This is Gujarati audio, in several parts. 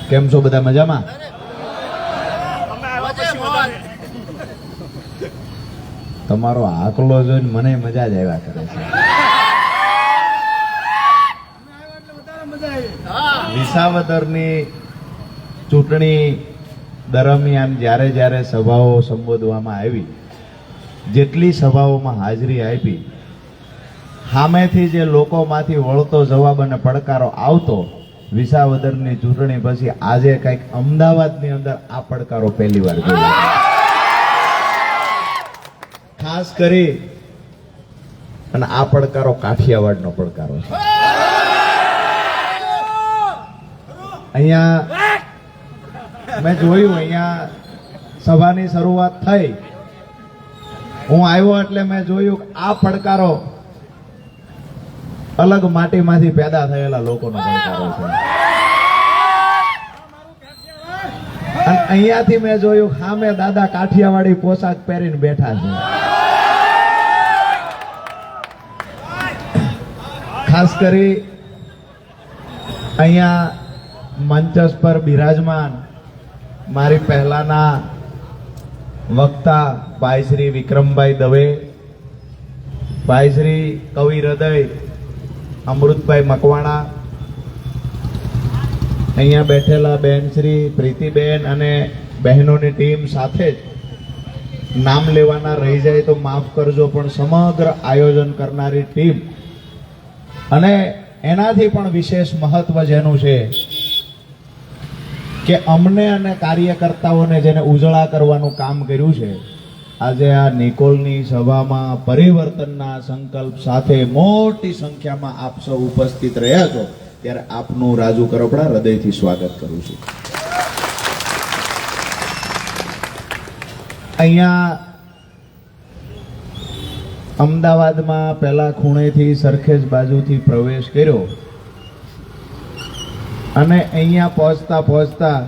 કેમ છો બધા મજામાં? તમારો આકલો જોઈને મને મજા જ આવ્યા કરે છે. વિસાવદરની ચૂંટણી દરમિયાન જ્યારે જ્યારે સભાઓ સંબોધવામાં આવી, જેટલી સભાઓમાં હાજરી આપી, સામેથી જે લોકોમાંથી વળતો જવાબ અને પડકારો આવતો, વિસાવદરની ચૂંટણી પછી આજે કંઈક અમદાવાદની અંદર આ પડકારો પહેલી વાર જોયા. ખાસ કરી અને આ પડકારો કાઠિયાવાડનો પડકારો છે. અહીંયા મેં જોયું, અહીંયા સભાની શરૂઆત થઈ, હું આવ્યો એટલે મેં જોયું કે આ પડકારો અલગ માટીમાંથી પેદા થયેલા લોકોનો પડકારો છે. અને અહીંયાથી મેં જોયું સામે દાદા કાઠિયાવાડી પોશાક પહેરીને બેઠા છે. ખાસ કરી અહીંયા મંચસ પર બિરાજમાન મારી પહેલાના વક્તા ભાઈ શ્રી વિક્રમભાઈ દવે, ભાઈ શ્રી કવિ હૃદય અમૃતભાઈ મકવાણા, અહીંયા બેઠેલા બેન શ્રી પ્રીતિબેન અને બહેનોની ટીમ સાથે જ નામ લેવાના રહી જાય તો માફ કરજો, પણ સમગ્ર આયોજન કરનારી ટીમ, અને એનાથી પણ વિશેષ મહત્વ જેનું છે કે અમને અને કાર્યકર્તાઓને જેને ઉજળા કરવાનું કામ કર્યું છે, આજે આ નિકોલની સભામાં પરિવર્તનના સંકલ્પ સાથે મોટી સંખ્યામાં આપ સૌ ઉપસ્થિત રહ્યા છો, ત્યારે આપનું રાજુ કરપડા હૃદયથી સ્વાગત કરું છું. અહીંયા અમદાવાદમાં પહેલા ખૂણેથી સરખેજ બાજુથી પ્રવેશ કર્યો અને અહીંયા પહોંચતા પહોંચતા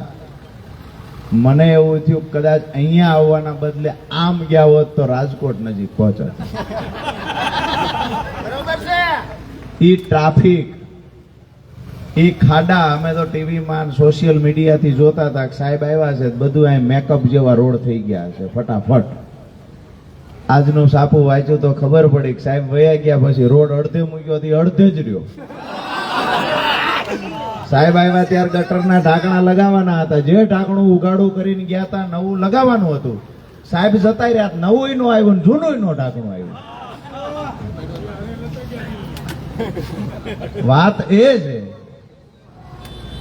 મને એવું થયું કદાચ અહીંયા આવવાના બદલે આમ ગયા હોત તો રાજકોટ નજીક પહોંચત. ઈ ટ્રાફિક, ઈ ખાડા, અમે તો ટીવીમાં સોશિયલ મીડિયાથી જોતા હતા કે સાહેબ આવ્યા છે, બધું અહીં મેકઅપ જેવા રોડ થઈ ગયા છે ફટાફટ. આજનું સાપુ વાંચ્યું તો ખબર પડી કે સાહેબ વયા ગયા પછી રોડ અડધે મૂક્યો હતી, અડધે જ રહ્યો. સાહેબ આવ્યા ત્યારે ગટરના ઢાંકણા લગાવવાના હતા, જે ઢાંકણું ઉગાડું કરીને ગયા હતા નવું લગાવવાનું હતું. સાહેબ જતા રહ્યા, નવું નો આવ્યું, જૂનું નો ઢાંકણું આવ્યું. વાત એ છે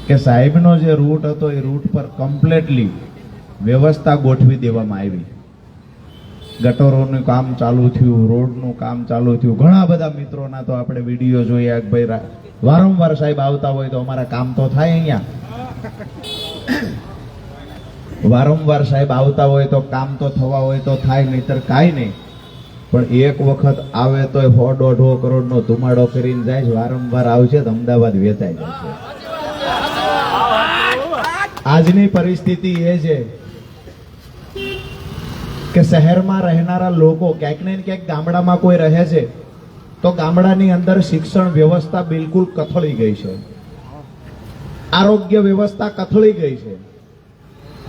કે સાહેબનો જે રૂટ હતો એ રૂટ પર કમ્પ્લીટલી વ્યવસ્થા ગોઠવી દેવામાં આવી. ગટરોનું કામ ચાલુ થયું, રોડનું કામ ચાલુ થયું. ઘણા બધા મિત્રોના તો આપણે વિડીયો જોયા કે ભાઈ વારંવાર સાહેબ આવતા હોય તો અમારા કામ તો થાય. અહીંયા વારંવાર સાહેબ આવતા હોય તો કામ તો થવા હોય તો થાય, નહીતર કાંઈ નહીં. પણ એક વખત આવે તો 100-150 કરોડનો ધુમાડો કરીને જાય, વારંવાર આવશે તો અમદાવાદ વેચાઈ જશે. આજની પરિસ્થિતિ એ છે કે શહેરમાં રહેનારા લોકો ક્યાંક ને ક્યાંક ગામડામાં કોઈ રહે છે તો ગામડાની અંદર શિક્ષણ વ્યવસ્થા બિલકુલ કથળી ગઈ છે, આરોગ્ય વ્યવસ્થા કથળી ગઈ છે,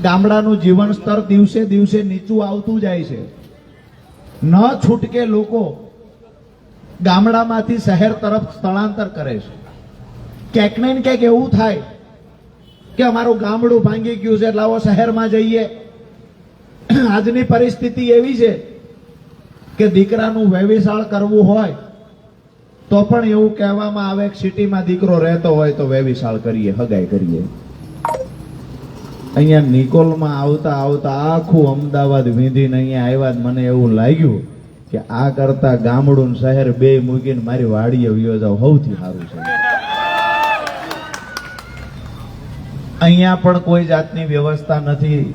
ગામડાનું જીવન સ્તર દિવસે દિવસે નીચું આવતું જાય છે. ન છૂટકે લોકો ગામડામાંથી શહેર તરફ સ્થળાંતર કરે છે. ક્યાંક ને ક્યાંક એવું થાય કે અમારું ગામડું ભાંગી ગયું છે એટલે આવો શહેરમાં જઈએ. આજની પરિસ્થિતિ એવી છે કે દીકરાનું વેવિશાળ કરવું હોય તો પણ એવું કહેવામાં આવે કે સિટીમાં દીકરો રહેતો હોય તો વેવિશાળ કરીએ, હગાઈ કરીએ. અહીંયા નિકોલમાં આવતા આવતા આખું અમદાવાદ વીંધીને અહીંયા આવ્યા, મને એવું લાગ્યું કે આ કરતા ગામડું શહેર બે મૂકીને મારી વાડીએ વયો જાવ સૌથી સારું છે. અહીંયા પણ કોઈ જાતની વ્યવસ્થા નથી.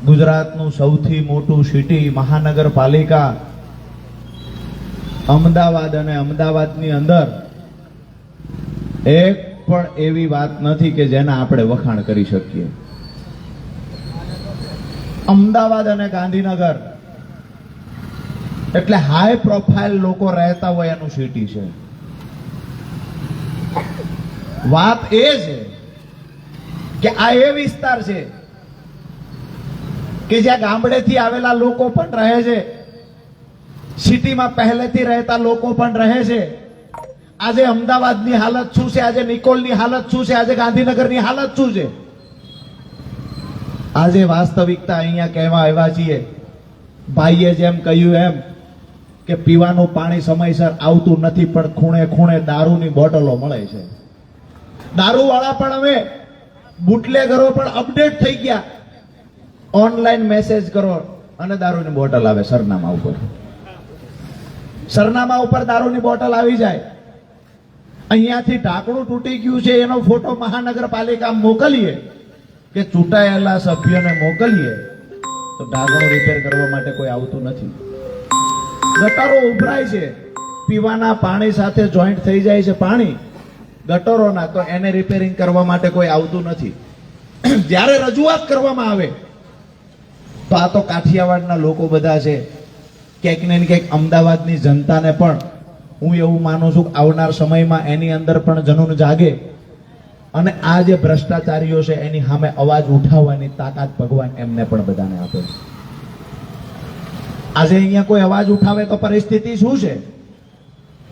ગુજરાતનું સૌથી મોટું સિટી મહાનગરપાલિકા અમદાવાદ, અને અમદાવાદની અંદર એક પણ એવી વાત નથી કે જેના આપણે વખાણ કરી શકીએ. અમદાવાદ અને ગાંધીનગર એટલે હાઈ પ્રોફાઇલ લોકો રહેતા હોય એનું સિટી છે. વાત એ છે કે આ એ વિસ્તાર છે કે જ્યાં ગામડેથી આવેલા લોકો પણ રહે છે, સિટીમાં પહેલેથી રહેતા લોકો પણ રહે છે. આજે અમદાવાદની હાલત શું છે, આજે નિકોલની હાલત શું છે, આજે ગાંધીનગરની હાલત શું છે, આજે વાસ્તવિકતા અહીંયા કહેવા આવ્યા છીએ. ભાઈએ જેમ કહ્યું એમ કે પીવાનું પાણી સમયસર આવતું નથી, પણ ખૂણે ખૂણે દારૂની બોટલો મળે છે. દારૂવાળા પણ હવે બુટલેગરો પણ અપડેટ થઈ ગયા. ઓનલાઈન મેસેજ કરો અને દારૂની બોટલ આવે સરનામા ઉપર. સરનામા ઉપર દારૂની બોટલ આવી જાય. અહીંયાથી ઢાંકણું તૂટી ગયું છે એનો ફોટો મહાનગરપાલિકા મોકલીએ કે ચૂંટાયેલા સભ્યોને મોકલીએ તો ઢાંકણું રિપેર કરવા માટે કોઈ આવતું નથી. ગટરો ઉભરાય છે, પીવાના પાણી સાથે જોઈન્ટ થઈ જાય છે પાણી ગટરોના, તો એને રિપેરિંગ કરવા માટે કોઈ આવતું નથી. જ્યારે રજૂઆત કરવામાં આવે તો આ તો કાઠિયાવાડના લોકો બધા છે, ક્યાંક ને ક્યાંક અમદાવાદની જનતાને પણ હું એવું માનું છું કે આવનાર સમયમાં એની અંદર પણ જનૂન જાગે અને આ જે ભ્રષ્ટાચારીઓ છે એની સામે અવાજ ઉઠાવવાની તાકાત ભગવાન એમને પણ બધાને આપે. આજે અહીંયા કોઈ અવાજ ઉઠાવે તો પરિસ્થિતિ શું છે?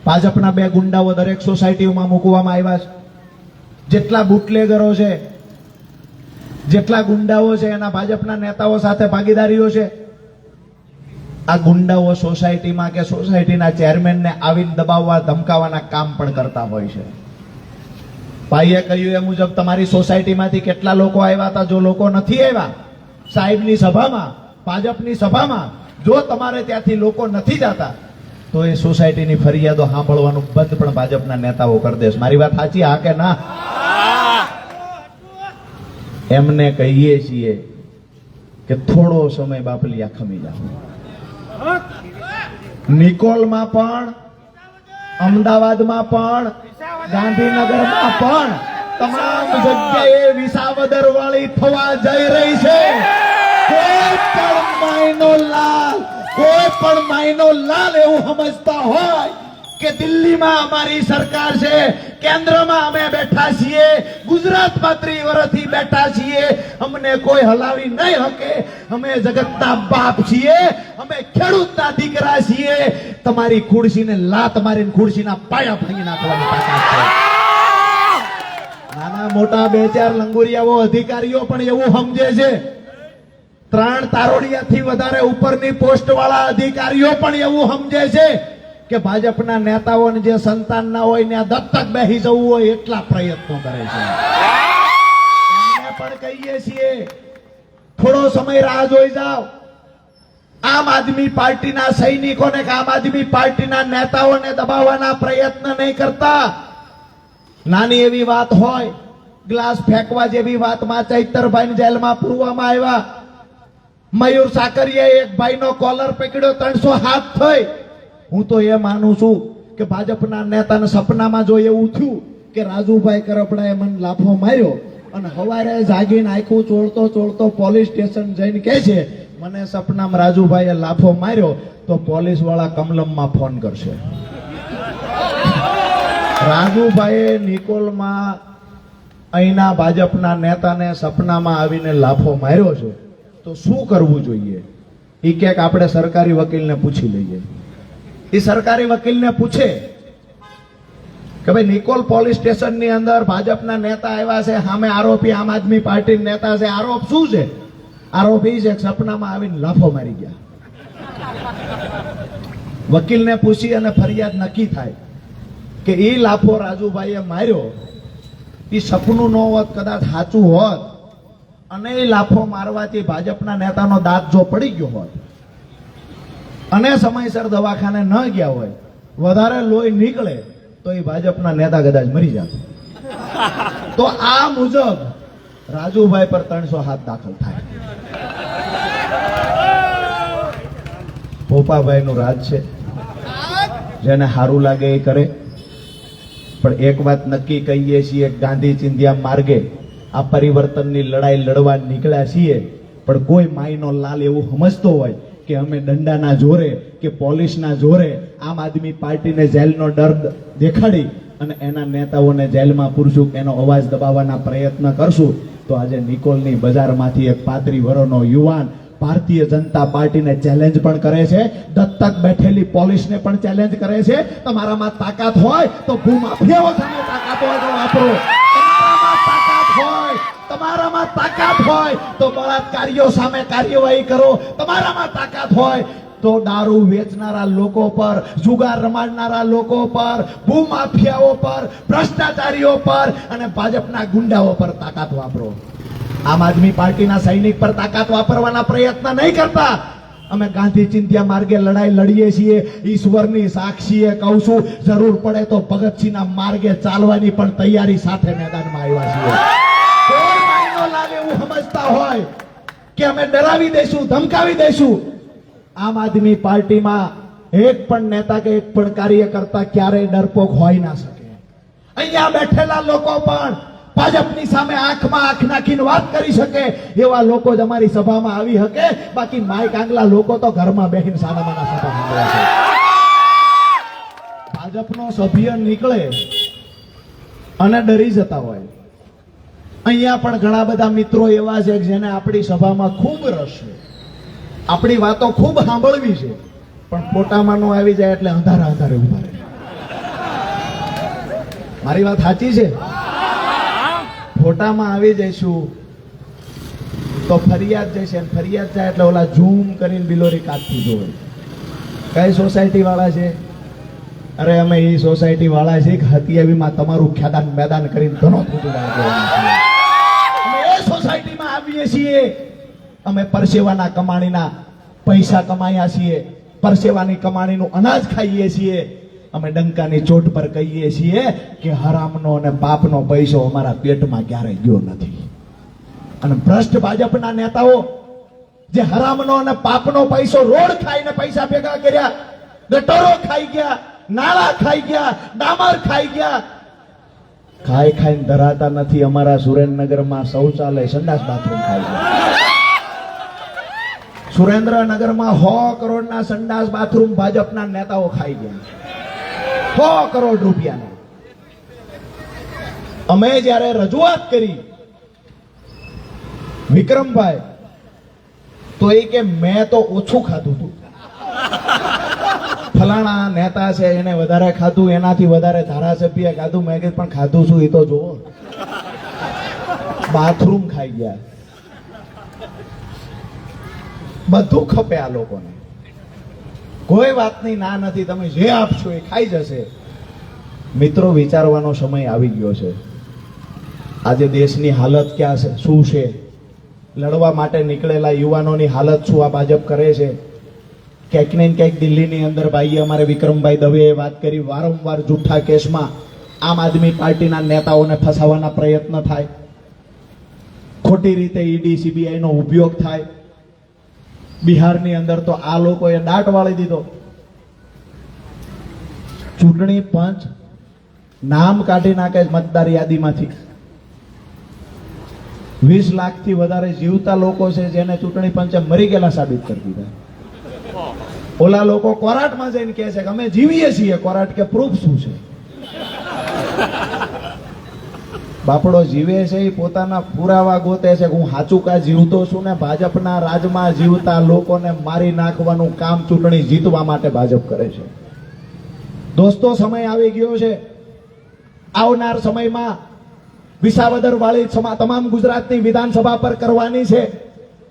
ભાજપના 2 ગુંડાઓ દરેક સોસાયટીઓમાં મૂકવામાં આવ્યા છે. જેટલા બુટલેગરો છે, જેટલા ગુંડાઓ છે એના ભાજપના નેતાઓ સાથે ભાગીદારીઓ છે. આ ગુંડાઓ સોસાયટીમાં કે સોસાયટીના ચેરમેનને આવીને દબાવવા ધમકાવવાના કામ પણ કરતા હોય છે. ભાઈએ કહ્યું એ મુજબ તમારી સોસાયટીમાંથી કેટલા લોકો આવ્યા હતા? જો લોકો નથી આવ્યા સાહેબની સભામાં, ભાજપની સભામાં, જો તમારે ત્યાંથી લોકો નથી જતા તો એ સોસાયટીની ફરિયાદો સાંભળવાનું બંધ પણ ભાજપના નેતાઓ કરી દેશે. મારી વાત સાચી? હા કે ના? એમને કહીએ છીએ કે થોડો સમય બાપલિયા ખમી જાઓ. નિકોલમાં પણ, અમદાવાદમાં પણ, ગાંધીનગરમાં પણ તમામ જગ્યાએ વિસાવદર વાળી થવા જઈ રહી છે. કોઈ પણ માયનો લાલ એવું સમજતા હોય કે દિલ્હીમાં અમારી સરકાર છે, કેન્દ્રમાં અમે બેઠા છીએ, ગુજરાતમાં 30 વર્ષથી બેઠા છીએ, અમને કોઈ હલાવી નહીં શકે, અમે જગતના બાપ છીએ, અમે ખેડૂતના દીકરા છીએ, તમારી ખુરશીને લાત મારીને ખુરશીના પાયા ભાંગી નાખવાની તાકાત છે. નાના મોટા 2-4 લંગુરિયાઓ અધિકારીઓ પણ એવું સમજે છે. 3 તારોડિયાથી વધારે ઉપરની પોસ્ટ વાળા અધિકારીઓ પણ એવું સમજે છે કે ભાજપના નેતાઓને જે સંતાન ના હોય ને દત્તક બેસી જવું હોય એટલા પ્રયત્નો કરે છે. એમને પણ કહીએ છીએ થોડો સમય રાહ જોઈ જાઓ. આમ આદમી પાર્ટીના સૈનિકોને કે આમ આદમી પાર્ટીના નેતાઓને દબાવવાના પ્રયત્ન નહીં કરતા. નાની એવી વાત હોય, ગ્લાસ ફેંકવા જેવી વાતમાં ચૈતરભાઈને જેલમાં પૂરવામાં આવ્યા. મયુર સાકરિયાએ એક ભાઈનો કોલર પકડ્યો, 300 હાથ થઈ. હું તો એ માનું છું કે ભાજપના નેતાને સપનામાં જો એવું થયું કે રાજુભાઈ કરપડાએ મને લાફો માર્યો અને સવારે જાગીને આખું ચોળતો પોલીસ સ્ટેશન જઈને કહે છે મને સપનામાં રાજુભાઈએ લાફો માર્યો, તો પોલીસ વાળા કમલમમાં ફોન કરશે. રાજુભાઈએ નિકોલમાં અહીંના ભાજપના નેતાને સપનામાં આવીને લાફો માર્યો છે, તો શું કરવું જોઈએ? એ ક્યાંક આપણે સરકારી વકીલને પૂછી લઈએ. એ સરકારી વકીલને પૂછે કે ભાઈ નિકોલ પોલીસ સ્ટેશનની અંદર ભાજપના નેતા આવ્યા છે, સામે આરોપી આમ આદમી પાર્ટી નેતા છે, આરોપ શું છે? આરોપ એ છે કે સપનામાં આવીને લાફો મારી ગયા. વકીલને પૂછી અને ફરિયાદ નક્કી થાય કે એ લાફો રાજુભાઈએ માર્યો, એ સપનું ન હોત, કદાચ સાચું હોત અને એ લાફો મારવાથી ભાજપના નેતાનો દાંત જો પડી ગયો હોત અને સમયસર દવાખાને ન ગયા હોય, વધારે લોહી નીકળે તો એ ભાજપના નેતા કદાચ મરી જાત. તો આ મુજબ રાજુભાઈ પર 300 હાથ દાખલ થાય. પોપાભાઈનું રાજ છે, જેને સારું લાગે એ કરે. પણ એક વાત નક્કી કહીએ છીએ, ગાંધી ચિંધ્યા માર્ગે આ પરિવર્તનની લડાઈ લડવા નીકળ્યા છીએ. પણ કોઈ માયનો લાલ એવું સમજતો હોય કે અમે દંડાના જોરે કે પોલીસના જોરે આમ આદમી પાર્ટીને જેલનો ડર દેખાડી અને એના નેતાઓને જેલમાં પૂરશું, એનો અવાજ દબાવવાના પ્રયત્ન કરશું, તો આજે નિકોલની બજારમાંથી એક 35 વર્ષનો યુવાન ભારતીય જનતા પાર્ટીને ચેલેન્જ પણ કરે છે, દત્તક બેઠેલી પોલીસને પણ ચેલેન્જ કરે છે. તમારામાં તાકાત હોય તો ભૂમાફિયાઓ સામે તાકાત હોય તો વાપરો. તમારામાં તાકાત હોય તો બળાત્કારીઓ સામે કાર્યવાહી કરો. તમારામાં તાકાત હોય તો દારૂ વેચનારા લોકો પર, જુગાર રમાડનારા લોકો પર, ભૂમાફિયાઓ પર, ભ્રષ્ટાચારીઓ પર અને ભાજપના ગુંડાઓ પર તાકાત વાપરો. આમ આદમી પાર્ટીના સૈનિક પર તાકાત વાપરવાના પ્રયત્ન નહીં કરતા. અમે ગાંધી ચિંધ્યા માર્ગે લડાઈ લડીએ છીએ. ઈશ્વરની સાક્ષીએ કહું છું, જરૂર પડે તો ભગતસિંહના માર્ગે ચાલવાની પણ તૈયારી સાથે મેદાનમાં આવ્યા છીએ. કોઈ માયનો લાગે એવું સમજતા હોય કે અમે ડરાવી દઈશું, ધમકાવી દઈશું, આમ આદમી પાર્ટીમાં એક પણ નેતા કે એક પણ કાર્યકર્તા ક્યારેય ડરપોક હોઈ ના શકે. અહીંયા બેઠેલા લોકો પણ ભાજપની સામે આંખમાં આંખ નાખીને વાત કરી શકે એવા લોકો જ અમારી સભામાં આવી શકે. બાકી માઈક આંગલા લોકો તો ઘરમાં બેસીને સાનામાના સભા સાંભળે છે. ભાજપનો સભ્ય નીકળે અને ડરી જતા હોય. અહીંયા પણ ઘણા બધા મિત્રો એવા છે જેને આપણી સભામાં ખૂબ રસ છે, આપણી વાતો ખૂબ સાંભળવી છે, પણ ફોટામાં નો આવી જાય એટલે અંધારા અંધારે ઉભા રહે. મારી વાત સાચી છે? ફોટામાં આવી જઈશું તો ફરિયાદ જશે, ફરિયાદ જાય એટલે ઓલા ઝૂમ કરીને બિલોરી કાઢતી જોવે. કઈ સોસાયટી વાળા છે? અરે અમે એ સોસાયટી વાળા છે કે હતિયાવીમાં તમારું ખેદાન મેદાન કરીને ઘણો સોસાયટીમાં આવીએ છીએ. અમે પરસેવાના કમાણીના પૈસા કમાયા છીએ, પરસેવાની કમાણીનું અનાજ ખાઈએ છીએ. અમે ડંકાની ચોટ પર કહીએ છીએ કે હરામનો અને પાપનો પૈસો અમારા પેટમાં ક્યારેય ગયો નથી. અને ભ્રષ્ટ ભાજપના નેતાઓ જે હરામનો અને પાપનો પૈસો રોડ ખાઈને પૈસા ભેગા કર્યા, ગટરો ખાઈ ગયા, નાળા ખાઈ ગયા, ડામર ખાઈ ગયા, ખાઈ ખાઈને ધરાતા નથી. અમારા સુરેન્દ્રનગરમાં શૌચાલય, સંડાસ, બાથરૂમ ખાઈ ગયા. સુરેન્દ્રનગરમાં 100 કરોડના સંડાસ બાથરૂમ ભાજપના નેતાઓ ખાઈ ગયા. 100 કરોડ રૂપિયાના. અમે જ્યારે રજૂઆત કરી વિક્રમભાઈ, તો એ કે મેં તો ઓછું ખાધું હતું, ફલાણા નેતા છે એને વધારે ખાધું, એનાથી વધારે ધારાસભ્ય ખાધું. મેં કીધું પણ ખાધું છું એ તો જુઓ. બાથરૂમ ખાઈ ગયા, બધું ખપે આ લોકોને. કોઈ વાતની ના નથી, તમે જે આપશો એ ખાઈ જશે. મિત્રો, વિચારવાનો સમય આવી ગયો છે. આજે દેશની હાલત ક્યાં છે, શું છે? લડવા માટે નીકળેલા યુવાનોની હાલત શું આ ભાજપ કરે છે? ક્યાંક ને ક્યાંક દિલ્હીની અંદર ભાઈએ અમારે વિક્રમભાઈ દવેએ વાત કરી, વારંવાર જૂઠા કેસમાં આમ આદમી પાર્ટીના નેતાઓને ફસાવવાના પ્રયત્ન થાય, ખોટી રીતે ઈડી સીબીઆઈ નો ઉપયોગ થાય. બિહારની અંદર તો આ લોકોએ દાટ વાળી દીધો. ચૂંટણી પંચ નામ કાઢી નાખે મતદાર યાદીમાંથી. 20 લાખથી વધારે જીવતા લોકો છે જેને ચૂંટણી પંચે મરી ગયેલા સાબિત કરી દીધા. ઓલા લોકો કોર્ટમાં જઈને કહે છે કે અમે જીવીએ છીએ. કોર્ટ કે પ્રૂફ શું છે? બાપડો જીવે છે એ પોતાના પુરાવા ગોતે છે કે હું સાચું કા જીવતો છું. ને ભાજપના રાજમાં જીવતા લોકોને મારી નાખવાનું કામ ચૂંટણી જીતવા માટે ભાજપ કરે છે. દોસ્તો, સમય આવી ગયો છે. આવનાર સમયમાં વિસાવદર વાળી તમામ ગુજરાતની વિધાનસભા પર કરવાની છે.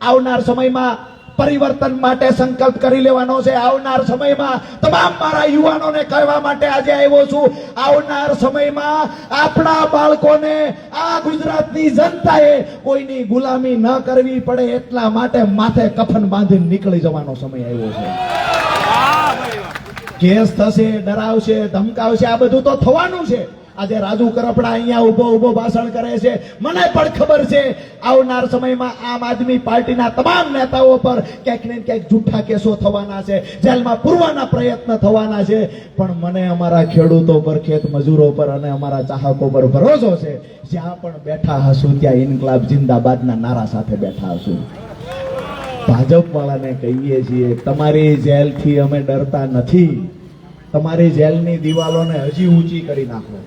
આવનાર સમયમાં પરિવર્તન માટે સંકલ્પ કરી લેવાનો છે. આવનાર સમયમાં તમામ મારા યુવાનોને કહેવા માટે આજે આવ્યો છું, આવનાર સમયમાં આપણા બાળકોને આ ગુજરાતની જનતાએ કોઈની ગુલામી ન કરવી પડે એટલા માટે માથે કફન બાંધીને નીકળી જવાનો સમય આવ્યો છે. કેસ થશે, ડરાવશે, ધમકાવશે, આ બધું તો થવાનું છે. આજે રાજુ કરપડા અહીંયા ઉભો ભાષણ કરે છે. મને પણ ખબર છે આવનાર સમયમાં આમ આદમી પાર્ટીના તમામ નેતાઓ પર ક્યાંક ને ક્યાંક જૂઠા કેસો થવાના છે, જેલમાં પૂરવાના પ્રયત્ન થવાના છે. પણ મને અમારા ખેડૂતો પર, ખેત મજૂરો પર અને અમારા ચાહકો પર ભરોસો છે. જ્યાં પણ બેઠા હશું ત્યાં ઇન્કલાબ જિંદાબાદના નારા સાથે બેઠા હશું. ભાજપ વાળાને કહીએ છીએ, તમારી જેલથી અમે ડરતા નથી. તમારી જેલની દિવાલોને હજી ઊંચી કરી નાખો.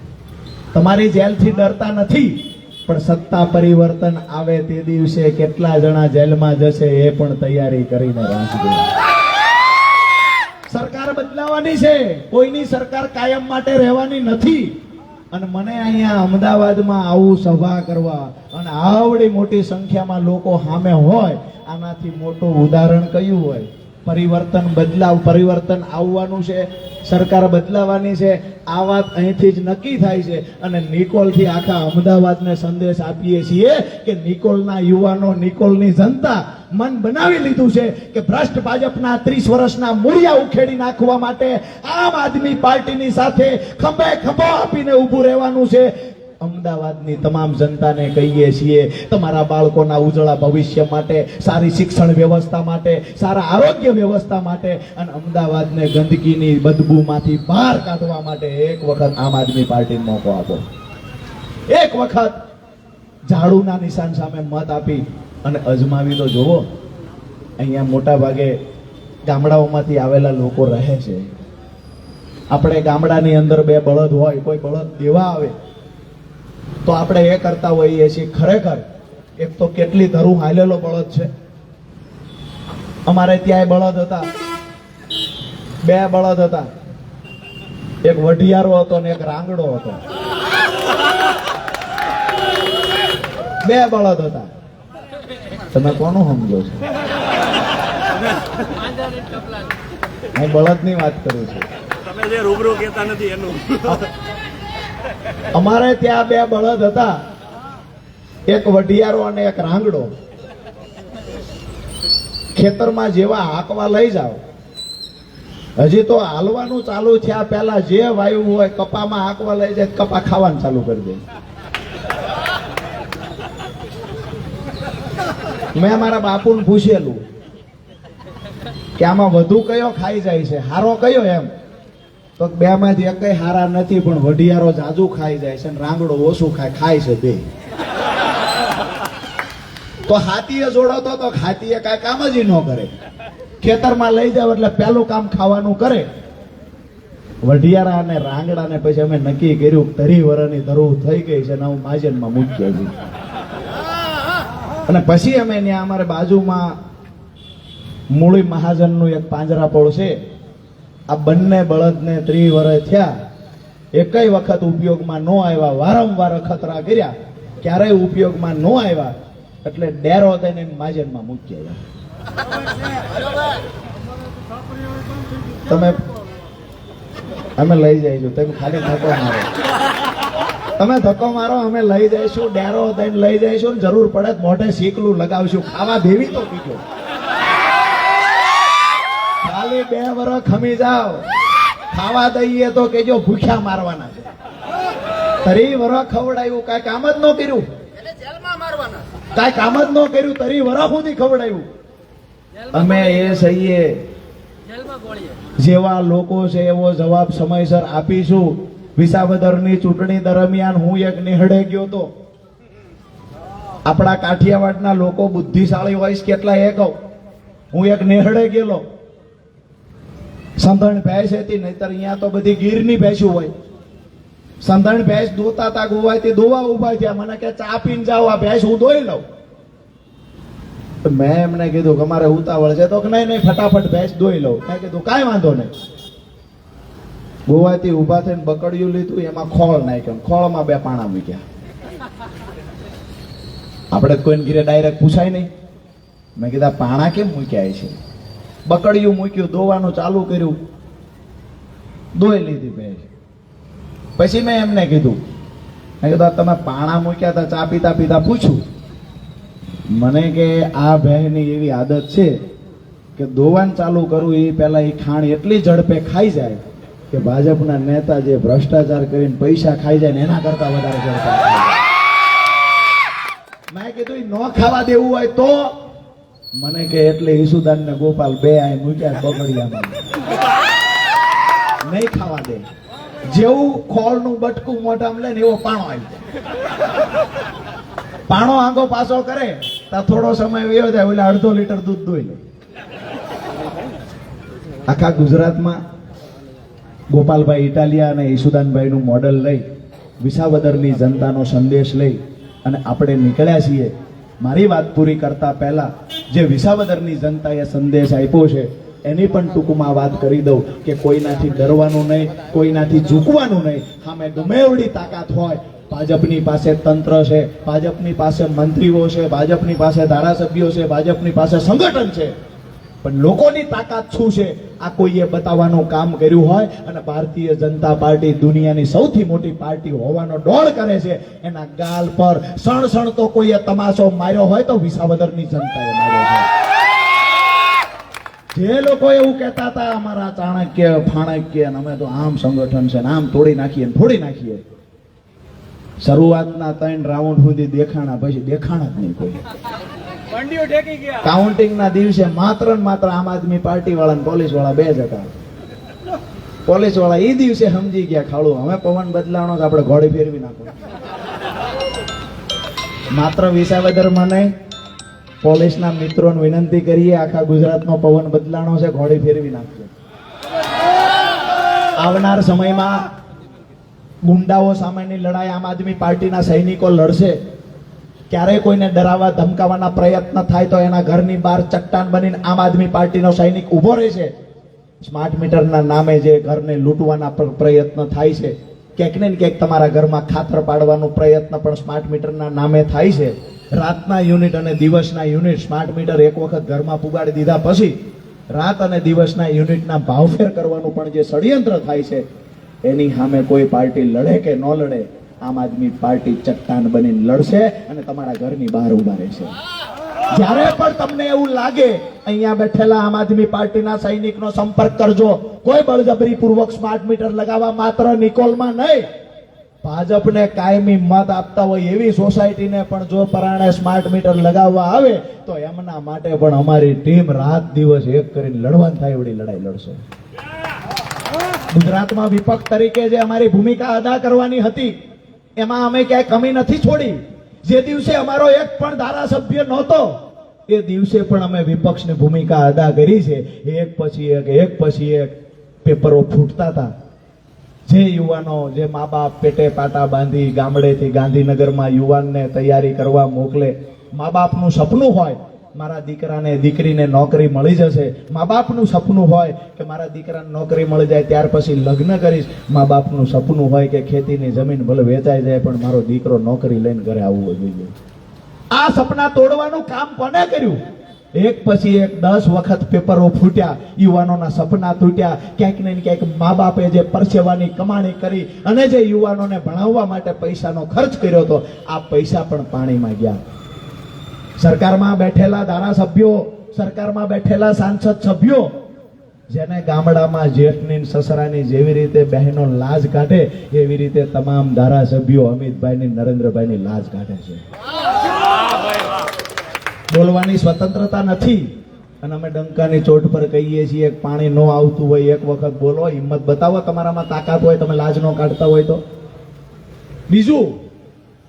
તમારી જેલથી ડરતા નથી. પણ સત્તા પરિવર્તન આવે તે દિવસે કેટલા જણા જેલમાં જશે એ પણ તૈયારી કરીને રાખજો. સરકાર બદલાવાની છે, કોઈની સરકાર કાયમ માટે રહેવાની નથી. અને મને અહીંયા અમદાવાદમાં આવું સભા કરવા અને આવડી મોટી સંખ્યામાં લોકો સામે હોય, આનાથી મોટું ઉદાહરણ કયું હોય? પરિવર્તન આવવાનું છે, સરકાર બદલાવાની છે. આ વાત અહીંથી જ નક્કી થાય છે. અને નિકોલથી આખા અમદાવાદને સંદેશ આપીએ છીએ કે નિકોલના યુવાનો, નિકોલની જનતા મન બનાવી લીધું છે કે ભ્રષ્ટ ભાજપના 30 વર્ષના મૂળિયા ઉખેડી નાખવા માટે આમ આદમી પાર્ટીની સાથે ખંભે ખંભો આપીને ઊભું રહેવાનું છે. અમદાવાદની તમામ જનતાને કહીએ છીએ, તમારા બાળકોના ઉજળા ભવિષ્ય માટે, સારી શિક્ષણ વ્યવસ્થા માટે, સારા આરોગ્ય વ્યવસ્થા માટે અને અમદાવાદને ગંદકીની બદબૂમાંથી બહાર કાઢવા માટે એક વખત આમ આદમી પાર્ટીને મોકો આપો. એક વખત ઝાડુના નિશાન સામે મત આપી અને અજમાવી તો જુઓ. અહીંયા મોટા ભાગે ગામડાઓમાંથી આવેલા લોકો રહે છે. આપણે ગામડાની અંદર 2 બળદ હોય, કોઈ બળદ દેવા આવે તો આપણે એ કરતા હોઈએ છીએ. ખરેખર એક તો કેટલી ધરું હાલેલો બળદ છે. અમારે ત્યાં બળદ હતા, 2 બળદ હતા, એક વઢિયારો હતો ને એક રાંગડો હતો. 2 બળદ હતા. તમે કોનું સમજો છો? હું બળદની વાત કરું છું. તમે જે રૂબરૂ કહેતા નથી એનું. અમારે ત્યાં 2 બળદ હતા, એક વઢિયારો અને એક રાંગડો. ખેતરમાં જેવા હાંકવા લઈ જાવ, હજી તો હાલવાનું ચાલુ થયા પહેલા જે વાયુ હોય કપામાં હાંકવા લઈ જાય, કપા ખાવાનું ચાલુ કરી દે. મેં મારા બાપુને પૂછેલું કે આમાં વધુ કયો ખાઈ જાય છે, હારો કયો? એમ તો 2 માંથી એકય હારા નથી, પણ વઢિયારો જાજુ ખાઈ જાય છે અને રાંગડો ઓછું ખાય છે 2. તો હાથીએ જોડો તો હાથીએ કાંઈ કામ જ ન કરે. ખેતરમાં લઈ જાવ એટલે પહેલું કામ ખાવાનું કરે. વઢિયારા અને રાંગડાને પછી અમે નક્કી કર્યું 30 વર્ષની ધરું થઈ ગઈ છે ને હું માજનમાં મૂકી છું. અને પછી અમે ત્યાં અમારે બાજુમાં મૂળી મહાજનનું એક પાંજરાપોળ છે. આ બંને બળદને 30 વર્ષ થયા, એકય વખત ઉપયોગમાં ન આવ્યા. વારંવાર અખતરા કર્યા, ક્યારેય ઉપયોગમાં ન આવ્યા. એટલે ડેરો થઈને માજનમાં મૂકી આવ્યા. તમે અમે લઈ જઈશું, તમે ખાલી ધક્કો મારો, તમે ધક્કો મારો, અમે લઈ જઈશું. ડેરો થઈને લઈ જઈશું. જરૂર પડે મોઢે શીકલું લગાવશું. ખાવા દેવી તો બીજો ખાલી 2 વર્ષ ખમી જાવ, ખાવા દઈએ તો કેજો ભૂખ્યા મારવાના છે. 30 વર્ષ ખવડાવ્યું, કાંઈ કામ જ ન કર્યું, કાંઈ કામ જ ન કર્યું. 30 વર્ષ સુધી ખવડાવ્યું. અમે એ સહીએ જેવા લોકો છે એવો જવાબ સમયસર આપીશું. વિસાવદરની ચૂંટણી દરમિયાન હું એક નેહડે ગયો તો. આપણા કાઠિયાવાડના લોકો બુદ્ધિશાળી હોય કેટલા એ કહું. હું એક નેહડે ગયેલો. સંધણ ભેંસ હતી, નહીતર અહીંયા તો બધી ગીરની ભેંસું હોય. સંધણ ભેંસ દોતા તા ગોવાયથી દોવા ઉભા થયા. મને કે ચા પીને જાઓ, આ ભેંસ હું દોઈ લઉં. મેં એમને કીધું કે અમારે ઉતાવળ છે. તો નહીં ફટાફટ ભેંસ દોઈ લઉં. મેં કીધું કાંઈ વાંધો નહીં. ગોવાથી ઉભા થઈને બકડિયું લીધું, એમાં ખોળ નાખ્યો, ખોળમાં 2 પાણા મૂક્યા. આપણે કોઈને ઘરે ડાયરેક્ટ પૂછાય નહીં. મેં કીધા પાણા કેમ મૂક્યા છે? બકડિયું મૂક્યું, દોવાનું ચાલુ કર્યું, દોઈ લીધી ભેંસ. પછી મેં એમને કીધું, મેં કીધું તમે પાણા મૂક્યા હતા, ચા પીતા પીતા પૂછ્યું? મને કે આ ભેંસની એવી આદત છે કે દોવાન ચાલુ કરું એ પહેલા એ ખાણ એટલી ઝડપે ખાઈ જાય કે ભાજપના નેતા જે ભ્રષ્ટાચાર કરીને પૈસા ખાઈ જાય ને એના કરતા વધારે ઝડપે ખાઈ જાય. મેં કીધું ન ખાવા દેવું હોય તો? મને કે એટલે ઈસુદાન ને ગોપાલ 2 આ મૂક્યા બગડિયામાં, નહીં ખાવા દે. જેવું ખોળનું બટકું મોઢામાં લે ને એવો પાણો આવી જાય. પાણો આંગો પાછો કરે તો થોડો સમય વયો જાય, એટલે 1/2 લીટર દૂધ દોઈ લે. આખા ગુજરાતમાં ગોપાલભાઈ ઇટાલિયા અને ઈસુદાનભાઈનું મોડલ લઈ, વિસાવદરની જનતાનો સંદેશ લઈ અને આપણે નીકળ્યા છીએ. મારી વાત પૂરી કરતા પહેલા જે વિસાવદરની જનતાએ સંદેશ આપ્યો છે એની પણ ટૂંકમાં વાત કરી દઉં કે કોઈનાથી ડરવાનું નહીં, કોઈનાથી ઝૂકવાનું નહીં. સામે ગમે એવડી તાકાત હોય, ભાજપની પાસે તંત્ર છે, ભાજપની પાસે મંત્રીઓ છે, ભાજપની પાસે ધારાસભ્યો છે, ભાજપની પાસે સંગઠન છે, પણ લોકોની તાકાત શું છે આ કોઈએ બતાવવાનું કામ કર્યું હોય અને ભારતીય જનતા પાર્ટી દુનિયાની સૌથી મોટી પાર્ટી હોવાનો ડોળ કરે છે, એના ગાલ પર સણ તો કોઈએ તમાશો માર્યો હોય તો વિસાવદરની જનતાએ માર્યો છે. જે લોકો એવું કહેતા હતા અમારા ચાણક્ય ફાણક્ય અને અમે તો આમ સંગઠન છે ને આમ તોડી નાખીએ ને ફોડી નાખીએ, શરૂઆતના 3 રાઉન્ડ સુધી દેખાણા, પછી દેખાણા જ નહીં કોઈ. મંડીઓ ટેકી ગયા. કાઉન્ટિંગના દિવસે માત્ર ને માત્ર આમ આદમી પાર્ટી વાળા ને પોલીસ વાળા 2 જ હતા. પોલીસ વાળા એ દિવસે સમજી ગયા ખાડું હવે પવન બદલાણો તો આપણે ઘોડી ફેરવી નાખો. માત્ર વિસાવદરમાં નહીં, પોલીસના મિત્રોને વિનંતી કરીએ, આખા ગુજરાતનો પવન બદલાણો છે, ઘોડી ફેરવી નાખજો. આવનાર સમયમાં ગુંડાઓ સામેની લડાઈ આમ આદમી પાર્ટીના સૈનિકો લડશે. ક્યારેય કોઈને ડરાવવા ધમકાવવાના પ્રયત્ન થાય તો એના ઘરની બહાર ચટ્ટાન બનીને આમ આદમી પાર્ટીનો સૈનિક ઉભો રહેશે. સ્માર્ટ મીટરના નામે જે ઘરને લૂંટવાના પ્રયત્ન થાય છે, ક્યાંક ને ક્યાંક તમારા ઘરમાં ખાતર પાડવાનો પ્રયત્ન પણ સ્માર્ટ મીટરના નામે થાય છે. રાતના યુનિટ અને દિવસના યુનિટ, સ્માર્ટ મીટર એક વખત ઘરમાં પુગાડી દીધા પછી રાત અને દિવસના યુનિટના ભાવફેર કરવાનું પણ જે ષડયંત્ર થાય છે, એની સામે કોઈ પાર્ટી લડે કે ન લડે, આમ આદમી પાર્ટી ચટ્ટાન બનીને લડશે અને તમારા ઘરની બહાર ઉભા રહેશે. જ્યારે પણ તમને એવું લાગે અહીંયા બેઠેલા આમ આદમી પાર્ટીના સૈનિકનો સંપર્ક કરજો. કોઈ બળજબરી પૂર્વક સ્માર્ટ મીટર લગાવવા માત્ર નિકોલમાં નહીં, ભાજપને કાયમી મત આપતા હોય એવી સોસાયટીને પણ જો પરાણે સ્માર્ટ મીટર લગાવવા આવે તો એમના માટે પણ અમારી ટીમ રાત દિવસ એક કરીને લડવાનું થાય એવડી લડાઈ લડશે. ગુજરાતમાં વિપક્ષ તરીકે જે અમારી ભૂમિકા અદા કરવાની હતી એમાં અમે ક્યાંય કમી નથી છોડી. જે દિવસે અમારો એક પણ ધારાસભ્ય નહોતો એ દિવસે પણ અમે વિપક્ષની ભૂમિકા અદા કરી છે. એક પછી એક પેપરો ફૂટતા હતા. જે યુવાનો, જે મા બાપ પેટે પાટા બાંધી ગામડેથી ગાંધીનગરમાં યુવાનને તૈયારી કરવા મોકલે, મા બાપનું સપનું હોય મારા દીકરાને દીકરીને નોકરી મળી જશે, મા બાપનું સપનું હોય કે મારા દીકરાને નોકરી મળી જાય ત્યાર પછી લગ્ન કરીશ, મા બાપનું સપનું હોય કે ખેતીની જમીન ભલે વેચાઈ જાય પણ મારો દીકરો નોકરી લઈને ઘરે આવવો જોઈએ. આ સપના તોડવાનું કામ કોને કર્યું? એક પછી એક 10 વખત પેપરો ફૂટ્યા, યુવાનોના સપના તૂટ્યા. ક્યાંક ને ક્યાંક મા બાપે જે પરસેવાની કમાણી કરી અને જે યુવાનોને ભણાવવા માટે પૈસાનો ખર્ચ કર્યો હતો, આ પૈસા પણ પાણીમાં ગયા. સરકારમાં બેઠેલા ધારાસભ્યો, સરકારમાં બેઠેલા સાંસદ સભ્યો જેને ગામડામાં જેઠની સસરાની જેવી રીતે બહેનો લાજ કાઢે એવી રીતે તમામ ધારાસભ્યો અમિતભાઈની, નરેન્દ્રભાઈની લાજ કાઢે છે. બોલવાની સ્વતંત્રતા નથી અને અમે ડંકાની ચોટ પર કહીએ છીએ પાણી ન આવતું હોય એક વખત બોલો, હિંમત બતાવો, તમારામાં તાકાત હોય, તમે લાજ ન કાઢતા હોય તો. બીજું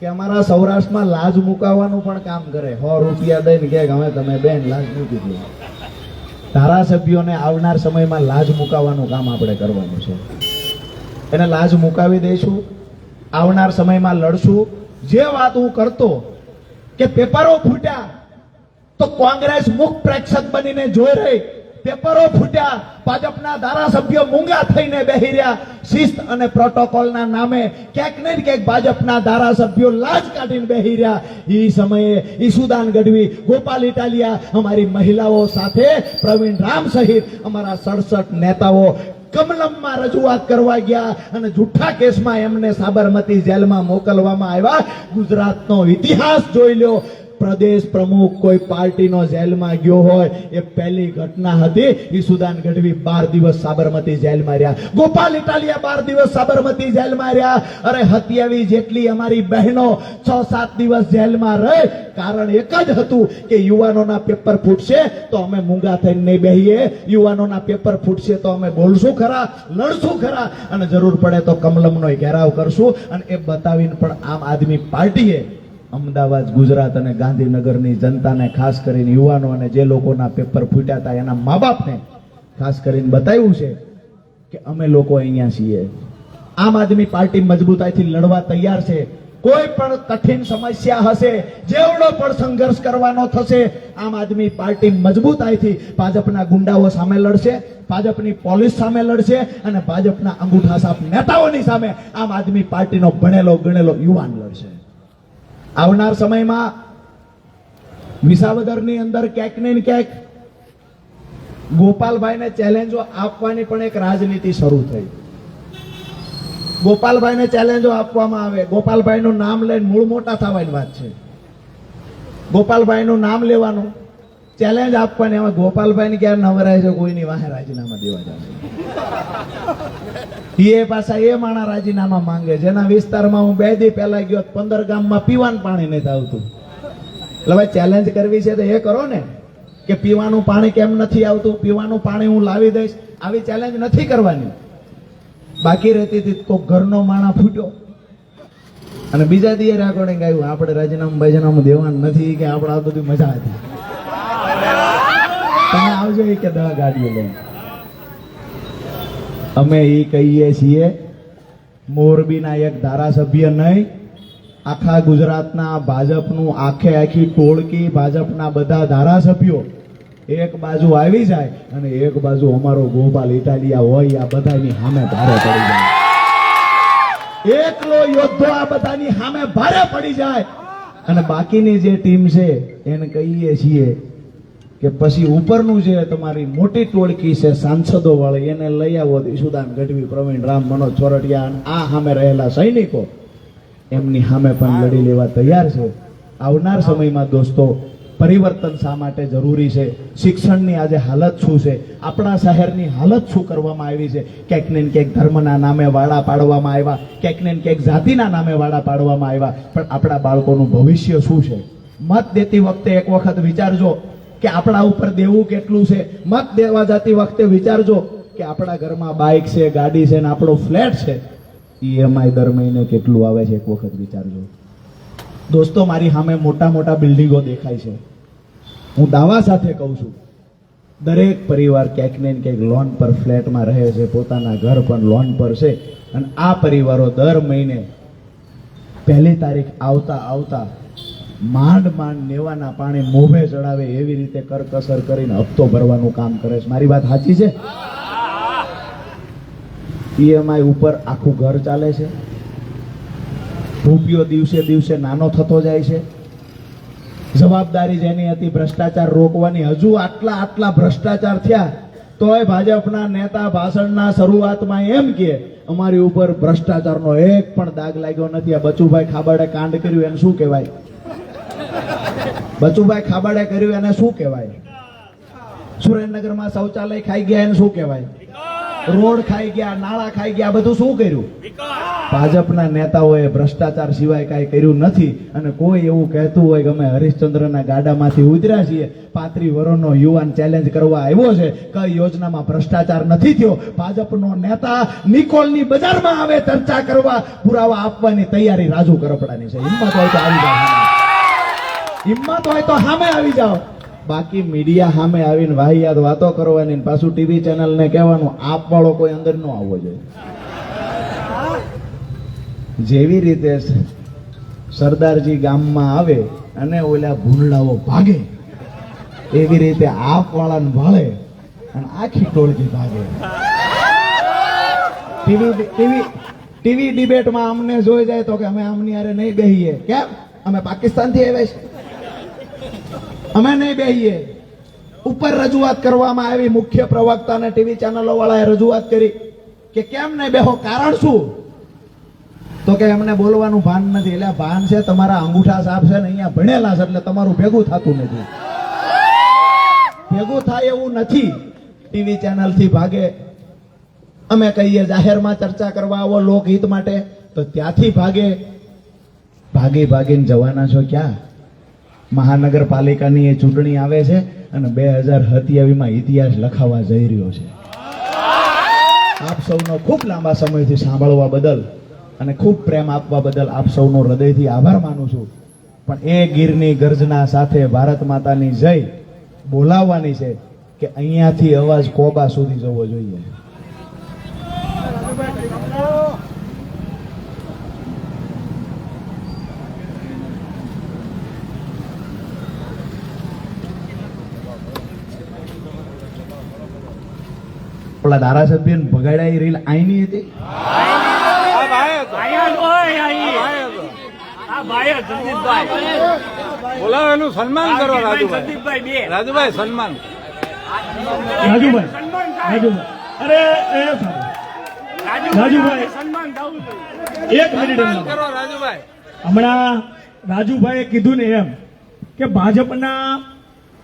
કે અમારા સૌરાષ્ટ્રમાં લાજ મુકાવવાનું પણ કામ કરે. 100 રૂપિયા દઈને કે હવે તમે બેન લાજ મૂકી દો. ધારાસભ્યોને આવનાર સમયમાં લાજ મુકાવવાનું કામ આપણે કરવાનું છે. એને લાજ મુકાવી દઈશું, આવનાર સમયમાં લડશું. જે વાત હું કરતો કે પેપરો ફૂટ્યા તો કોંગ્રેસ મુખ પ્રેક્ષક બનીને જોઈ રહી. પેપરો ફૂટ્યા, ભાજપના ધારાસભ્યો મૂંગા થઈને બેહી રહ્યા. શિસ્ત અને પ્રોટોકોલના નામે ક્યાંક ને ક્યાંક ભાજપના ધારાસભ્યો લાજ કાઢીને બેહી રહ્યા. એ સમયે ઈસુદાન ગઢવી, ગોપાલ ઇટાલિયા, અમારી મહિલાઓ સાથે પ્રવીણ રામ સહિત અમારા 67 નેતાઓ કમલમમાં રજૂઆત કરવા ગયા અને જૂઠા કેસમાં એમને સાબરમતી જેલમાં મોકલવામાં આવ્યા. ગુજરાતનો ઇતિહાસ જોઈ લ્યો. પ્રદેશ પ્રમુખ કોઈ પાર્ટીનો જેલમાં ગયો હોય એ પહેલી ઘટના હતી. ઈસુદાન ગઢવી 12 દિવસ સાબરમતી જેલમાં રહ્યા, ગોપાલ ઇટાલિયા 12 દિવસ સાબરમતી જેલમાં રહ્યા. અરે 27 જેટલી અમારી બહેનો 6-7 દિવસ જેલમાં રહે. કારણ એક જ હતું કે યુવાનોના પેપર ફૂટશે તો અમે મૂંગા થઈને નહીં બેહીએ, યુવાનોના પેપર ફૂટશે તો અમે બોલશું ખરા, લડશું ખરા અને જરૂર પડે તો કમલમનો ઘેરાવ કરશું. અને એ બતાવીને પણ આમ આદમી પાર્ટીએ અમદાવાદ, ગુજરાત અને ગાંધીનગરની જનતાને, ખાસ કરીને યુવાનો અને જે લોકોના પેપર ફૂટ્યા હતા એના મા બાપને ખાસ કરીને બતાવ્યું છે કે અમે લોકો અહીંયા છીએ. આમ આદમી પાર્ટી મજબૂતાઈથી લડવા તૈયાર છે. કોઈ પણ કઠિન સમસ્યા હશે, જેવડો પણ સંઘર્ષ કરવાનો થશે, આમ આદમી પાર્ટી મજબૂતાઈથી ભાજપના ગુંડાઓ સામે લડશે, ભાજપની પોલીસ સામે લડશે અને ભાજપના અંગૂઠા સાફ નેતાઓની સામે આમ આદમી પાર્ટીનો ભણેલો ગણેલો યુવાન લડશે. આવનાર સમયમાં વિસાવદરની અંદર ક્યાંક ને ક્યાંક ગોપાલભાઈને ચેલેન્જો આપવાની પણ એક રાજનીતિ શરૂ થઈ. ગોપાલભાઈને ચેલેન્જો આપવામાં આવે, ગોપાલભાઈનું નામ લઈને મૂળ મોટા થવાની વાત છે. ગોપાલભાઈનું નામ લેવાનું, ચેલેન્જ આપવાની, એમાં ગોપાલભાઈને ક્યારે નવરાય છે, કોઈની વાહે રાજીનામા દેવા જશે. એ પાછા એ માણા રાજીનામા માંગે, જેના વિસ્તારમાં હું 2 દી પહેલા ગયો, 15 ગામમાં પીવાનું પાણી નથી આવતું. એટલે ભાઈ ચેલેન્જ કરવી છે તો એ કરો ને, કે પીવાનું પાણી કેમ નથી આવતું, પીવાનું પાણી હું લાવી દઈશ, આવી ચેલેન્જ નથી કરવાની. બાકી રહેતી હતી તો ઘરનો માણા ફૂટ્યો અને બીજા દીએ રેકોર્ડિંગ આવ્યું, આપણે રાજીનામું દેવાનું નથી, કે આપણે આ બધી મજા હતી, તમે આવજો કે 10 ગાડીઓ લઈને. અમે એ કહીએ છીએ, મોરબીના એક ધારાસભ્ય નહીં, આખા ગુજરાતના ભાજપનું આખી ટોળકી, ભાજપના બધા ધારાસભ્યો એક બાજુ આવી જાય અને એક બાજુ અમારો ગોપાલ ઇટાલિયા હોય, આ બધાની સામે ભારે પડી જાય. એકલો યોદ્ધો આ બધાની સામે ભારે પડી જાય અને બાકીની જે ટીમ છે એને કહીએ છીએ કે પછી ઉપરનું જે તમારી મોટી ટોળકી છે સાંસદો વાળી, એને લઈ આવો. ઈશુદાન ગઢવી, પ્રવીણ રામ, મનોજ ચોરટિયા અને આ સામે રહેલા સૈનિકો એમની સામે પણ લડી લેવા તૈયાર છે. આવનાર સમયમાં દોસ્તો, પરિવર્તન શા માટે જરૂરી છે, શિક્ષણની આજે હાલત શું છે, આપણા શહેરની હાલત શું કરવામાં આવી છે, ક્યાંક ને ક્યાંક ધર્મના નામે વાડા પાડવામાં આવ્યા, ક્યાંક ને ક્યાંક જાતિના નામે વાડા પાડવામાં આવ્યા, પણ આપણા બાળકોનું ભવિષ્ય શું છે? મત દેતી વખતે એક વખત વિચારજો કે આપણા ઉપર દેવું કેટલું છે. મત દેવા જતી વખતે વિચારજો કે આપણા ઘરમાં બાઇક છે, ગાડી છે ને આપણો ફ્લેટ છે, EMI દર મહિને કેટલું આવે છે, એક વખત વિચારજો. દોસ્તો, મારી સામે મોટા મોટા બિલ્ડિંગો દેખાય છે. હું દાવા સાથે કહું છું, દરેક પરિવાર ક્યાંક ને ક્યાંક લોન પર ફ્લેટમાં રહે છે, પોતાના ઘર પણ લોન પર છે અને આ પરિવારો દર મહિને 1 તારીખ આવતા માંડ નેવાના પાણી મોભે ચડાવે એવી રીતે કરકસર કરીને હપ્તો ભરવાનું કામ કરે છે. મારી વાત સાચી છે? EMI ઉપર આખું ઘર ચાલે છે, રૂપિયો દિવસે દિવસે નાનો થતો જાય છે. જવાબદારી જેની હતી ભ્રષ્ટાચાર રોકવાની, હજુ આટલા ભ્રષ્ટાચાર થયા તોય ભાજપના નેતા ભાષણના શરૂઆતમાં એમ કે અમારી ઉપર ભ્રષ્ટાચારનો એક પણ દાગ લાગ્યો નથી. આ બચુભાઈ ખાબડે કાંડ કર્યું એને શું કહેવાય? બચુભાઈ ખાબડે કર્યું એને શું કહેવાય? સુરેન્દ્રનગરમાં શૌચાલય ખાઈ ગયા એને શું કહેવાય? રોડ ખાઈ ગયા, નાળા ખાઈ ગયા, બધું શું કર્યું? ભાજપના નેતાઓએ ભ્રષ્ટાચાર સિવાય કાંઈ કર્યું નથી. અને કોઈ એવું કહેતું હોય કે અમે હરિશ્ચંદ્રના ગાડામાંથી ઉતર્યા છીએ, 35 વર્ષનો યુવાન ચેલેન્જ કરવા આવ્યો છે, કઈ યોજનામાં ભ્રષ્ટાચાર નથી થયો, ભાજપનો નેતા નિકોલની બજારમાં આવે ચર્ચા કરવા, પુરાવા આપવાની તૈયારી રાજુ કરપડાની છે. હિંમત હોય તો આવી જાઓ, હિંમત હોય તો સામે આવી જાઓ. બાકી મીડિયા સામે આવીને વાહિયાત વાતો કરવાની, પાછું ટીવી ચેનલને કહેવાનું આપ વાળો કોઈ અંદર ન આવવો જોઈએ. જેવી રીતે સરદારજી ગામમાં આવે અને ઓલા ભૂંડલાઓ ભાગે, એવી રીતે આપ વાળાને ભાળે અને આખી ટોળકી ભાગે. ટીવી ડિબેટમાં અમને જોઈ જાય તો કે અમે આમની હારે નહીં બેહીએ. કેમ? અમે પાકિસ્તાનથી આવ્યા છીએ, અમે નહીં બેહીએ. ઉપર રજૂઆત કરવામાં આવી, મુખ્ય પ્રવક્તા અને ટીવી ચેનલો વાળાએ રજૂઆત કરી કે કેમ નહીં બેહો, કારણ શું? તો કે એમને બોલવાનું ભાન નથી. એટલે ભાન છે તમારા અંગૂઠા સાફ છે ને અહીંયા ભણેલા છે એટલે તમારું ભેગું થતું નથી. ભેગું થાય એવું નથી. ટીવી ચેનલ થી ભાગે, અમે કહીએ જાહેરમાં ચર્ચા કરવા આવો લોકહિત માટે તો ત્યાંથી ભાગીને જવાના છો ક્યાં? મહાનગરપાલિકાની એ ચૂંટણી આવે છે અને 2027માં ઇતિહાસ લખાવા જઈ રહ્યો છે. આપ સૌનો ખૂબ લાંબા સમયથી સાંભળવા બદલ અને ખૂબ પ્રેમ આપવા બદલ આપ સૌનો હૃદયથી આભાર માનું છું. પણ એ ગીરની ગર્જના સાથે ભારત માતાની જય બોલાવવાની છે કે અહીંયાથી અવાજ કોબા સુધી જવો જોઈએ. આપણા ધારાસભ્યને ભગાડ્યા એ રીલ આઈની હતી. આ ભાઈ હતો. ભાઈ જ હોય અહીં. ભાઈ હતો. આ ભાઈ જ જગદીશભાઈ. બોલાવો, એનું સન્માન કરો રાજુભાઈ. જગદીશભાઈ બે. રાજુભાઈ સન્માન. રાજુભાઈ સન્માન થાય. રાજુભાઈ અરે એ સાહેબ રાજુભાઈ. સન્માન થવું જોઈએ. એક મિનિટ સન્માન એમ. કરો રાજુભાઈ. હમણાં રાજુભાઈએ કીધું ને એમ કે ભાજપના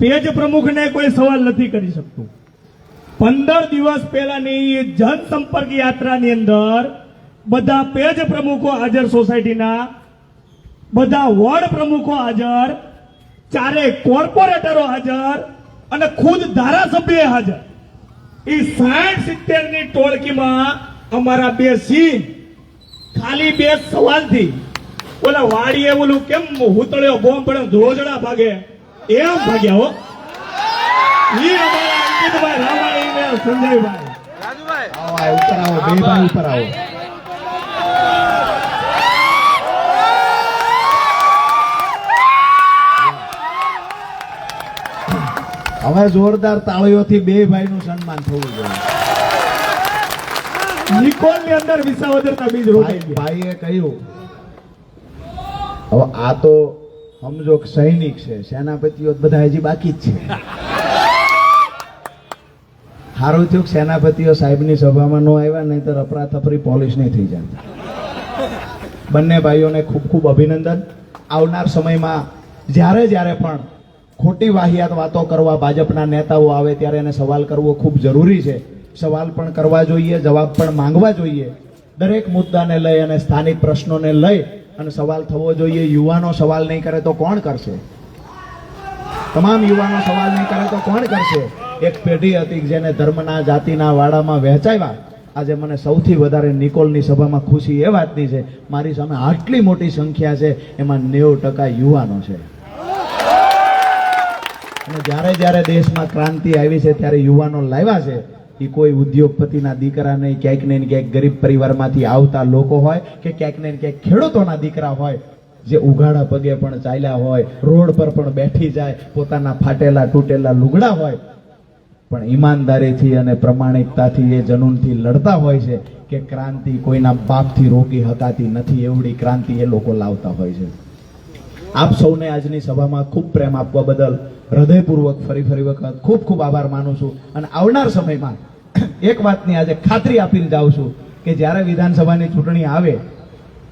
પેજ પ્રમુખને કોઈ સવાલ નથી કરી શકતું. 15 દિવસ પહેલાની જનસંપર્ક યાત્રાની અંદર બધા પેજ પ્રમુખો હાજર, સોસાયટીના બધા વોર્ડ પ્રમુખો હાજર, ચારેય કોર્પોરેટરો હાજર અને ખુદ ધારાસભ્ય હાજર. એ 60-70 ની ટોળકીમાં અમારા બે સિંહ ખાલી બે સવાલથી ઓલા વાડીએ ઓલું કેમ હુતળ્યો બોમ્બ પડે ધ્રોજડા ભાગે એમ ભાગ્યા હો. ઈ અમારા અંકિતભાઈ રામાણી ને સંજયભાઈ. રાજુભાઈ. આવો, આવો, ઉપર આવો, બે ભાઈ ઉપર આવો. હવે જોરદાર તાળીઓથી બે ભાઈનું સન્માન થવું જોઈએ. નિકોલની અંદર વિસાવદરના બીજ રોપાઈ ગયા. ભાઈએ કહ્યું હવે આ તો સમજો કે સૈનિક છે, સેનાપતિઓ તો બધા હજી બાકી જ છે. સારું થયું કે સેનાપતિઓ સાહેબની સભામાં ન આવ્યા, નહીં તો અફરાતફરી પોલીસ નહીં થઈ જાય. બંને ભાઈઓને ખૂબ ખૂબ અભિનંદન. આવનાર સમયમાં જ્યારે પણ ખોટી વાહિયાત વાતો કરવા ભાજપના નેતાઓ આવે ત્યારે એને સવાલ કરવો ખૂબ જરૂરી છે. સવાલ પણ કરવા જોઈએ, જવાબ પણ માંગવા જોઈએ. દરેક મુદ્દાને લઈ અને સ્થાનિક પ્રશ્નોને લઈ અને સવાલ થવો જોઈએ. યુવાનો સવાલ નહીં કરે તો કોણ કરશે? તમામ યુવાનો સવાલ નહીં કરે તો કોણ કરશે? એક પેઢી હતી કે જેને ધર્મના, જાતિના વાડામાં વહેંચાવ્યા. આજે મને સૌથી વધારે નિકોલની સભામાં ખુશી એ વાતની છે, મારી સામે આટલી મોટી સંખ્યા છે, એમાં 90% યુવાનો છે. અને જ્યારે દેશમાં ક્રાંતિ આવી છે ત્યારે યુવાનો લાવ્યા છે. એ કોઈ ઉદ્યોગપતિના દીકરા નહીં, ક્યાંક ને ક્યાંક ગરીબ પરિવારમાંથી આવતા લોકો હોય કે ક્યાંક ને ક્યાંક ખેડૂતોના દીકરા હોય, જે ઉઘાડા પગે પણ ચાલ્યા હોય, રોડ પર પણ બેઠી જાય, પોતાના ફાટેલા તૂટેલા લુગડા હોય, પણ ઈમાનદારીથી અને પ્રમાણિકતાથી એ જનૂનથી લડતા હોય છે કે ક્રાંતિ કોઈના બાપથી રોકી શકાતી નથી, એવડી ક્રાંતિ એ લોકો લાવતા હોય છે. આપ સૌને આજની સભામાં ખૂબ પ્રેમ આપવા બદલ હૃદયપૂર્વક ફરી વખત ખૂબ ખૂબ આભાર માનું છું. અને આવનાર સમયમાં એક વાતની આજે ખાતરી આપીને જાઉં છું કે જ્યારે વિધાનસભાની ચૂંટણી આવે,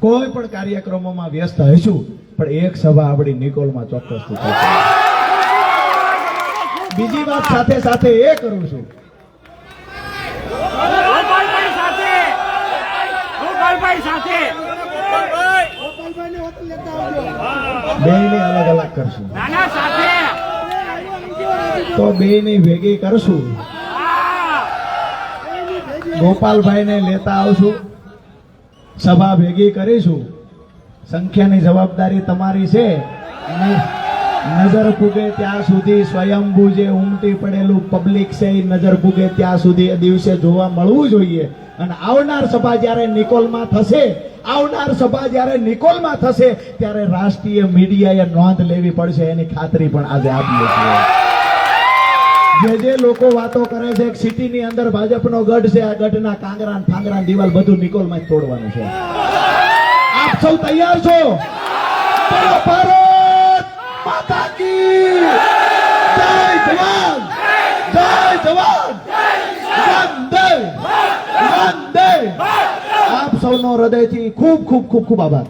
કોઈ પણ કાર્યક્રમોમાં વ્યસ્ત હશું, પણ એક સભા આપણી નિકોલમાં ચોક્કસથી થશે. બીજી વાત સાથે સાથે એ કરું છું, ગોપાલભાઈ સાથે. ગોપાલભાઈ સાથે. બેયની અલગ અલગ કરશું નાના સાથે. તો બેયની ભેગી કરશું. ગોપાલભાઈને લેતા આવશું, સભા ભેગી કરીશું. સંખ્યાની જવાબદારી તમારી છે. નજર પૂગે ત્યાં સુધી સ્વયંભૂ જે ઉમટી પડેલું પબ્લિક છે, એ નજર પૂગે ત્યાં સુધી એ દિવસે જોવા મળવું જોઈએ. અને આવનાર સભા જ્યારે નિકોલમાં થશે, ત્યારે રાષ્ટ્રીય મીડિયાએ નોંધ લેવી પડશે, એની ખાતરી પણ આજે આપીએ છીએ. જે લોકો વાતો કરે છે કે સિટીની અંદર ભાજપનો ગઢ છે, આ ગઢના કાંગરા ફાંગરા દિવાલ બધું નિકોલમાં જ તોડવાનું છે. આપ સૌ તૈયાર છો? બોલો ભારત માતા કી જય! જવાન જય જવાન, વંદે વંદે. આપ સૌનો હૃદયથી ખૂબ ખૂબ ખૂબ ખૂબ આભાર.